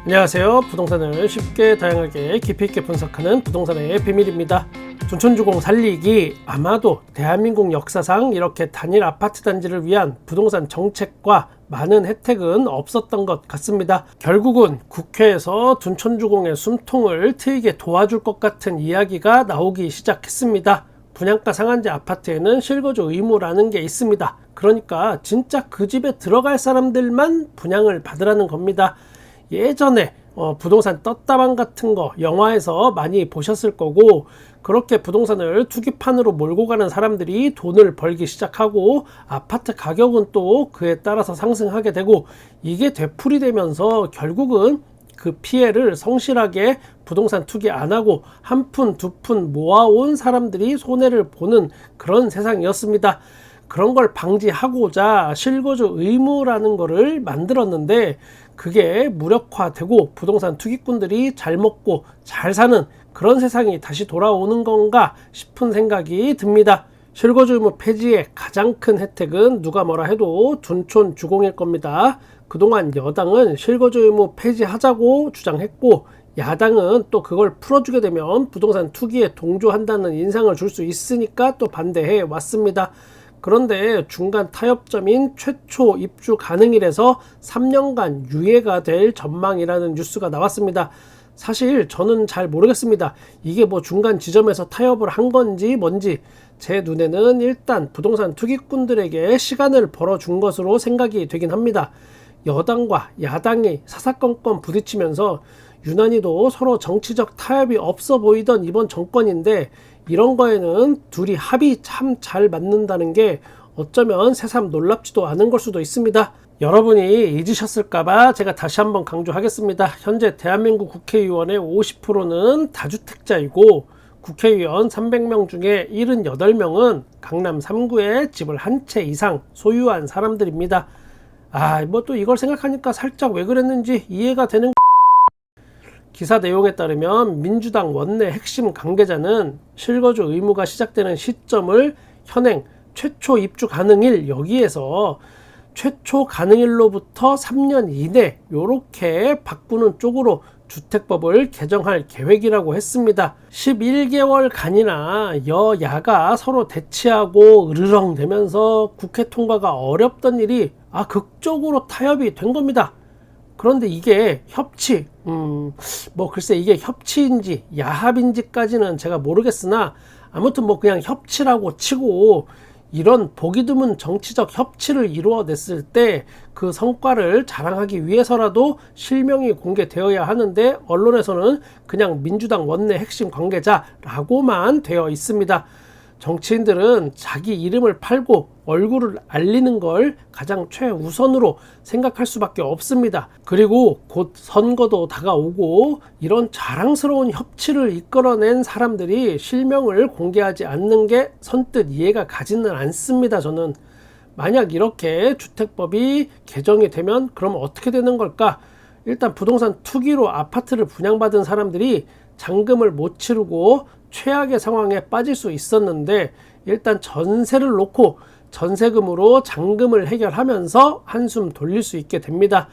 안녕하세요. 부동산을 쉽게 다양하게 깊이 있게 분석하는 부동산의 비밀입니다. 둔촌주공 살리기, 아마도 대한민국 역사상 이렇게 단일 아파트 단지를 위한 부동산 정책과 많은 혜택은 없었던 것 같습니다. 결국은 국회에서 둔촌주공의 숨통을 트이게 도와줄 것 같은 이야기가 나오기 시작했습니다. 분양가 상한제 아파트에는 실거주 의무라는 게 있습니다. 그러니까 진짜 그 집에 들어갈 사람들만 분양을 받으라는 겁니다. 예전에 부동산 떴다방 같은 거 영화에서 많이 보셨을 거고, 그렇게 부동산을 투기판으로 몰고 가는 사람들이 돈을 벌기 시작하고 아파트 가격은 또 그에 따라서 상승하게 되고, 이게 되풀이되면서 결국은 그 피해를 성실하게 부동산 투기 안 하고 한 푼 두 푼 모아온 사람들이 손해를 보는 그런 세상이었습니다. 그런 걸 방지하고자 실거주 의무라는 거를 만들었는데, 그게 무력화되고 부동산 투기꾼들이 잘 먹고 잘 사는 그런 세상이 다시 돌아오는 건가 싶은 생각이 듭니다. 실거주 의무 폐지의 가장 큰 혜택은 누가 뭐라 해도 둔촌 주공일 겁니다. 그동안 여당은 실거주 의무 폐지하자고 주장했고, 야당은 또 그걸 풀어주게 되면 부동산 투기에 동조한다는 인상을 줄 수 있으니까 또 반대해 왔습니다. 그런데 중간 타협점인 최초 입주 가능일에서 3년간 유예가 될 전망이라는 뉴스가 나왔습니다. 사실 저는 잘 모르겠습니다. 이게 뭐 중간 지점에서 타협을 한 건지 뭔지. 제 눈에는 일단 부동산 투기꾼들에게 시간을 벌어준 것으로 생각이 되긴 합니다. 여당과 야당이 사사건건 부딪히면서 유난히도 서로 정치적 타협이 없어 보이던 이번 정권인데, 이런 거에는 둘이 합이 참 잘 맞는다는 게 어쩌면 새삼 놀랍지도 않은 걸 수도 있습니다. 여러분이 잊으셨을까봐 제가 다시 한번 강조하겠습니다. 현재 대한민국 국회의원의 50%는 다주택자이고, 국회의원 300명 중에 78명은 강남 3구에 집을 한 채 이상 소유한 사람들입니다. 뭐 또 이걸 생각하니까 살짝 왜 그랬는지 이해가 되는. 기사 내용에 따르면 민주당 원내 핵심 관계자는 실거주 의무가 시작되는 시점을 현행 최초 입주 가능일, 여기에서 최초 가능일로부터 3년 이내 요렇게 바꾸는 쪽으로 주택법을 개정할 계획이라고 했습니다. 11개월간이나 여야가 서로 대치하고 으르렁대면서 국회 통과가 어렵던 일이 극적으로 타협이 된 겁니다. 그런데 이게 협치, 글쎄 이게 협치인지 야합인지까지는 제가 모르겠으나, 아무튼 그냥 협치라고 치고, 이런 보기 드문 정치적 협치를 이루어냈을 때 그 성과를 자랑하기 위해서라도 실명이 공개되어야 하는데, 언론에서는 그냥 민주당 원내 핵심 관계자라고만 되어 있습니다. 정치인들은 자기 이름을 팔고 얼굴을 알리는 걸 가장 최우선으로 생각할 수밖에 없습니다. 그리고 곧 선거도 다가오고, 이런 자랑스러운 협치를 이끌어낸 사람들이 실명을 공개하지 않는 게 선뜻 이해가 가지는 않습니다. 저는 만약 이렇게 주택법이 개정이 되면 그럼 어떻게 되는 걸까? 일단 부동산 투기로 아파트를 분양받은 사람들이 잔금을 못 치르고 최악의 상황에 빠질 수 있었는데, 일단 전세를 놓고 전세금으로 잔금을 해결하면서 한숨 돌릴 수 있게 됩니다.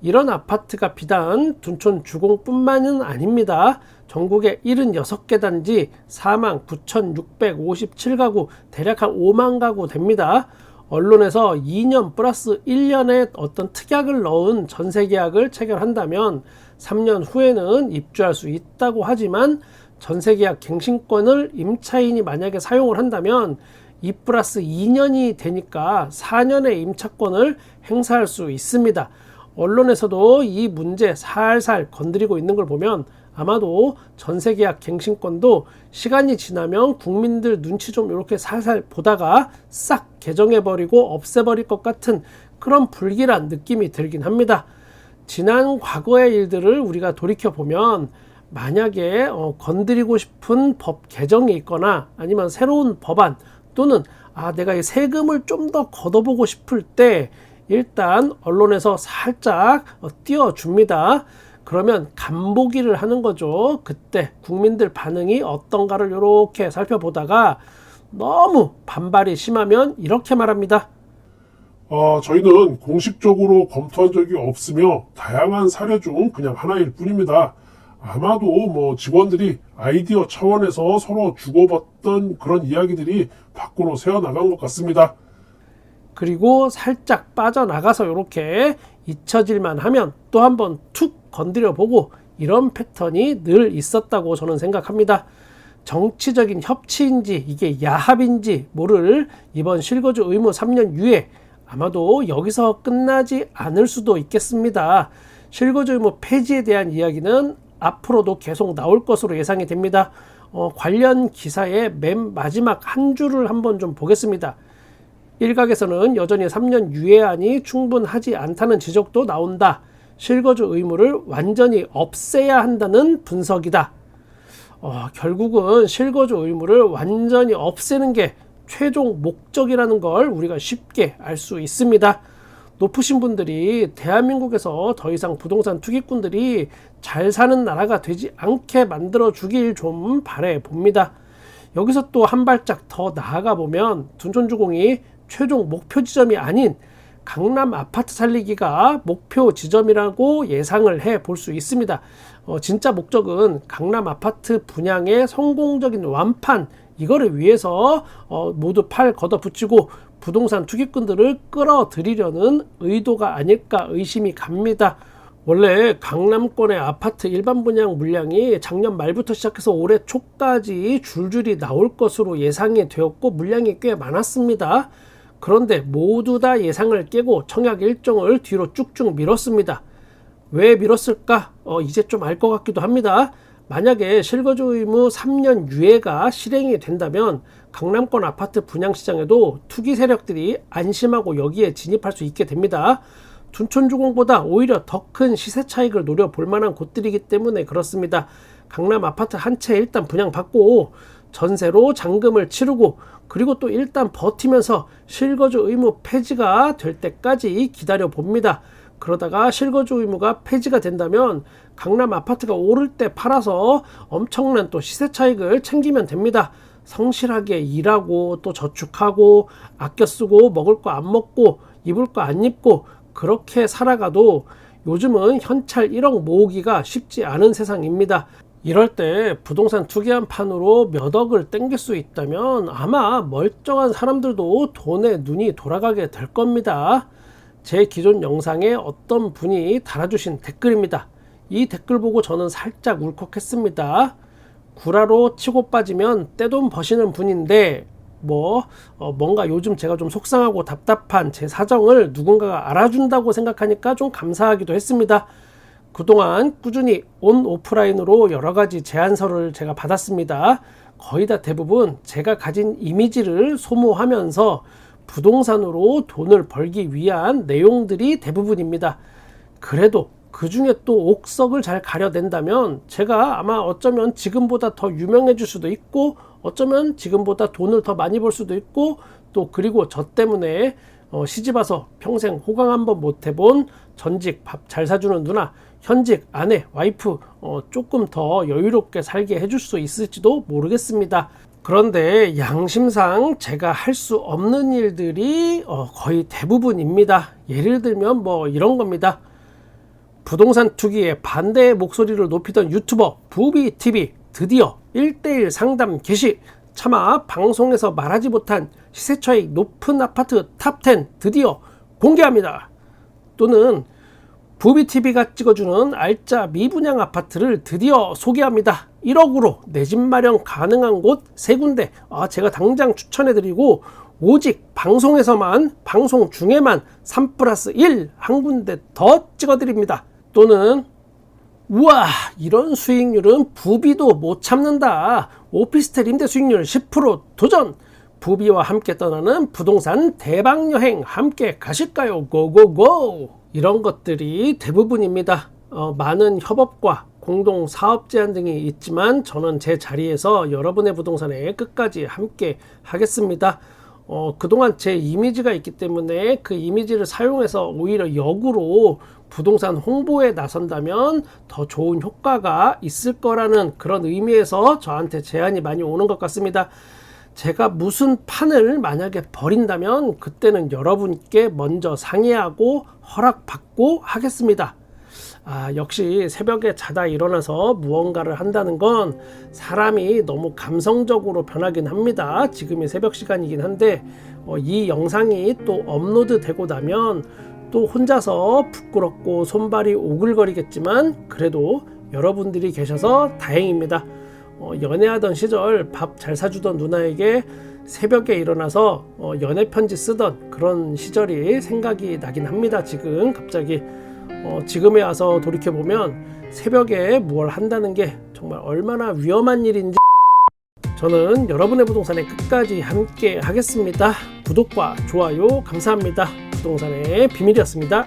이런 아파트가 비단 둔촌 주공뿐만은 아닙니다. 전국에 76개 단지 49,657가구, 대략 한 5만 가구 됩니다. 언론에서 2년 플러스 1년의 어떤 특약을 넣은 전세계약을 체결한다면 3년 후에는 입주할 수 있다고 하지만, 전세계약 갱신권을 임차인이 만약에 사용을 한다면 2 플러스 2년이 되니까 4년의 임차권을 행사할 수 있습니다. 언론에서도 이 문제 살살 건드리고 있는 걸 보면 아마도 전세계약 갱신권도 시간이 지나면 국민들 눈치 좀 이렇게 살살 보다가 싹 개정해버리고 없애버릴 것 같은 그런 불길한 느낌이 들긴 합니다. 지난 과거의 일들을 우리가 돌이켜보면, 만약에 건드리고 싶은 법 개정이 있거나 아니면 새로운 법안, 또는 내가 이 세금을 좀 더 걷어보고 싶을 때 일단 언론에서 살짝 띄워줍니다. 그러면 간보기를 하는 거죠. 그때 국민들 반응이 어떤가를 이렇게 살펴보다가 너무 반발이 심하면 이렇게 말합니다. 저희는 공식적으로 검토한 적이 없으며 다양한 사례 중 그냥 하나일 뿐입니다. 아마도 직원들이 아이디어 차원에서 서로 주고받던 그런 이야기들이 밖으로 새어나간 것 같습니다. 그리고 살짝 빠져나가서 이렇게 잊혀질만 하면 또 한번 툭 건드려 보고, 이런 패턴이 늘 있었다고 저는 생각합니다. 정치적인 협치인지 이게 야합인지 모를 이번 실거주 의무 3년 유예, 아마도 여기서 끝나지 않을 수도 있겠습니다. 실거주 의무 폐지에 대한 이야기는 앞으로도 계속 나올 것으로 예상이 됩니다. 관련 기사의 맨 마지막 한 줄을 한번 좀 보겠습니다. 일각에서는 여전히 3년 유예안이 충분하지 않다는 지적도 나온다. 실거주 의무를 완전히 없애야 한다는 분석이다. 결국은 실거주 의무를 완전히 없애는 게 최종 목적이라는 걸 우리가 쉽게 알 수 있습니다. 높으신 분들이 대한민국에서 더 이상 부동산 투기꾼들이 잘 사는 나라가 되지 않게 만들어 주길 좀 바래 봅니다. 여기서 또 한 발짝 더 나아가 보면 둔촌주공이 최종 목표 지점이 아닌 강남 아파트 살리기가 목표 지점이라고 예상을 해 볼 수 있습니다. 진짜 목적은 강남 아파트 분양의 성공적인 완판, 이거를 위해서 모두 팔 걷어붙이고 부동산 투기꾼들을 끌어들이려는 의도가 아닐까 의심이 갑니다. 원래 강남권의 아파트 일반 분양 물량이 작년 말부터 시작해서 올해 초까지 줄줄이 나올 것으로 예상이 되었고 물량이 꽤 많았습니다. 그런데 모두 다 예상을 깨고 청약 일정을 뒤로 쭉쭉 미뤘습니다. 왜 미뤘을까? 이제 좀 알 것 같기도 합니다. 만약에 실거주 의무 3년 유예가 실행이 된다면 강남권 아파트 분양 시장에도 투기 세력들이 안심하고 여기에 진입할 수 있게 됩니다. 둔촌주공보다 오히려 더 큰 시세 차익을 노려볼 만한 곳들이기 때문에 그렇습니다. 강남 아파트 한 채 일단 분양받고 전세로 잔금을 치르고, 그리고 또 일단 버티면서 실거주 의무 폐지가 될 때까지 기다려 봅니다. 그러다가 실거주 의무가 폐지가 된다면 강남 아파트가 오를 때 팔아서 엄청난 또 시세 차익을 챙기면 됩니다. 성실하게 일하고 또 저축하고 아껴 쓰고 먹을 거 안 먹고 입을 거 안 입고 그렇게 살아가도 요즘은 현찰 1억 모으기가 쉽지 않은 세상입니다. 이럴 때 부동산 투기한 판으로 몇 억을 땡길 수 있다면 아마 멀쩡한 사람들도 돈에 눈이 돌아가게 될 겁니다. 제 기존 영상에 어떤 분이 달아주신 댓글입니다. 이 댓글 보고 저는 살짝 울컥했습니다. 구라로 치고 빠지면 떼돈 버시는 분인데 뭔가 요즘 제가 좀 속상하고 답답한 제 사정을 누군가가 알아준다고 생각하니까 좀 감사하기도 했습니다. 그동안 꾸준히 온 오프라인으로 여러 가지 제안서를 제가 받았습니다. 거의 다 대부분 제가 가진 이미지를 소모하면서 부동산으로 돈을 벌기 위한 내용들이 대부분입니다. 그래도 그 중에 또 옥석을 잘 가려낸다면 제가 아마 어쩌면 지금보다 더 유명해질 수도 있고, 어쩌면 지금보다 돈을 더 많이 벌 수도 있고, 또 그리고 저 때문에 시집와서 평생 호강 한번 못 해본 전직 밥 잘 사주는 누나, 현직 아내, 와이프 조금 더 여유롭게 살게 해줄 수 있을지도 모르겠습니다. 그런데 양심상 제가 할 수 없는 일들이 거의 대부분입니다. 예를 들면 이런 겁니다. 부동산 투기에 반대의 목소리를 높이던 유튜버 부비TV 드디어 1:1 상담 개시. 차마 방송에서 말하지 못한 시세차익 높은 아파트 탑10 드디어 공개합니다. 또는 부비TV가 찍어주는 알짜 미분양 아파트를 드디어 소개합니다. 1억으로 내 집 마련 가능한 곳 3군데 제가 당장 추천해드리고, 오직 방송에서만, 방송 중에만 3+1 한 군데 더 찍어드립니다. 또는 우와, 이런 수익률은 부비도 못 참는다. 오피스텔 임대 수익률 10% 도전. 부비와 함께 떠나는 부동산 대박 여행 함께 가실까요? 고고고. 이런 것들이 대부분입니다. 많은 협업과 공동 사업 제안 등이 있지만 저는 제 자리에서 여러분의 부동산에 끝까지 함께 하겠습니다. 그동안 제 이미지가 있기 때문에 그 이미지를 사용해서 오히려 역으로 부동산 홍보에 나선다면 더 좋은 효과가 있을 거라는 그런 의미에서 저한테 제안이 많이 오는 것 같습니다. 제가 무슨 판을 만약에 벌인다면 그때는 여러분께 먼저 상의하고 허락받고 하겠습니다. 역시 새벽에 자다 일어나서 무언가를 한다는 건 사람이 너무 감성적으로 변하긴 합니다. 지금이 새벽 시간이긴 한데 이 영상이 또 업로드 되고 나면 또 혼자서 부끄럽고 손발이 오글거리겠지만 그래도 여러분들이 계셔서 다행입니다. 연애하던 시절 밥 잘 사주던 누나에게 새벽에 일어나서 연애 편지 쓰던 그런 시절이 생각이 나긴 합니다. 지금 갑자기 지금에 와서 돌이켜보면 새벽에 뭘 한다는 게 정말 얼마나 위험한 일인지 저는 여러분의 부동산에 끝까지 함께 하겠습니다. 구독과 좋아요 감사합니다. 부동산의 비밀이었습니다.